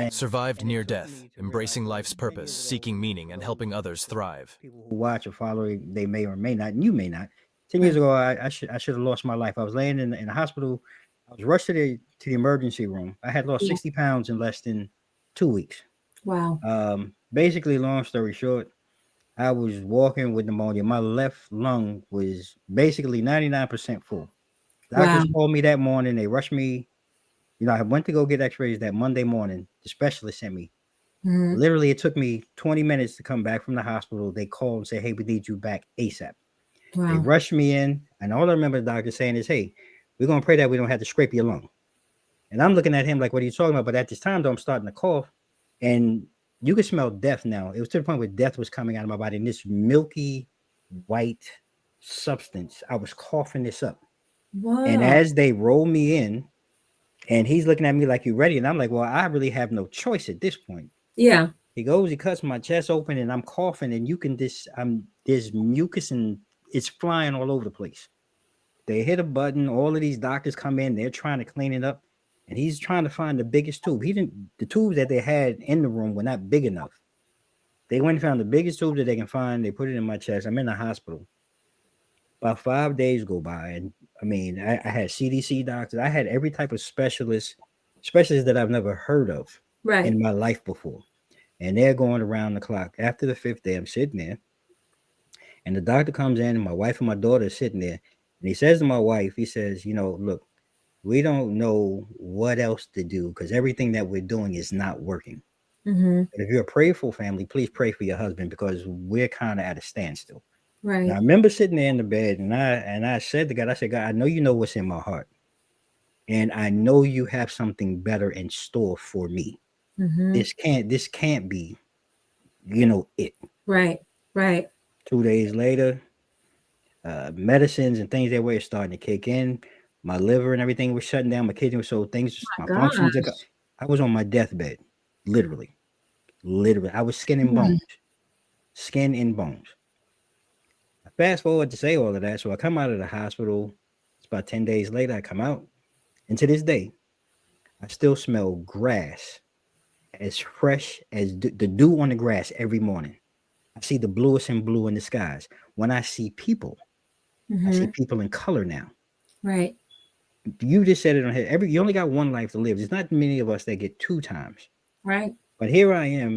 Survived near death, embracing life's purpose, seeking meaning, and helping others thrive. People who watch or follow, they may or may not, and you may not. 10 years Right. ago, I should have lost my life. I was laying in the hospital. I was rushed to the emergency room. I had lost Yeah. 60 pounds in less than 2 weeks. Wow. Basically, long story short, I was walking with pneumonia. My left lung was basically 99% full. Doctors Wow. called me that morning. They rushed me. I went to go get x-rays that Monday morning. The specialist sent me. Mhm. Literally, it took me 20 minutes to come back from the hospital. They called and said, hey, we need you back ASAP. They Wow. rushed me in. And all I remember the doctor saying is, hey, we're going to pray that we don't have to scrape your lung. And I'm looking at him like, what are you talking about? But at this time, though, I'm starting to cough. And you could smell death now. It was to the point where death was coming out of my body. And this milky white substance, I was coughing this up. And Wow. as they roll me in, and he's looking at me like, you ready? And I'm like, well, I really have no choice at this point. Yeah. He goes, he cuts my chest open, and I'm coughing, and you can there's mucus and it's flying all over the place. They hit a button. All of these doctors come in, they're trying to clean it up, and he's trying to find the biggest tube. The tubes that they had in the room were not big enough. They went and found the biggest tube that they can find. They put it in my chest. I'm in the hospital. About 5 days go by, and I had CDC doctors. I had every type of specialist that I've never heard of Right. in my life before. And they're going around the clock. After the 5th day, I'm sitting there, and the doctor comes in, and my wife and my daughter are sitting there. And he says to my wife, he says, look, we don't know what else to do because everything that we're doing is not working. Mm-hmm. But if you're a prayerful family, please pray for your husband because we're kind of at a standstill. Right. Now, I remember sitting there in the bed, and I said to God, I said, God, I know you know what's in my heart. And I know you have something better in store for me. Mm-hmm. This can't be, it. Right. Right. 2 days later, medicines and things that were starting to kick in. My liver and everything was shutting down. My kidney was so things, my functions. I was on my deathbed, literally. I was skin and bones. I fast forward to say all of that. So I come out of the hospital. It's about 10 days later. I come out. And to this day, I still smell grass as fresh as the dew on the grass every morning. I see the bluest and blue in the skies. When I see people, I see people in color now. Right. You just said it on here. You only got one life to live. There's not many of us that get 2 times. Right. But here I am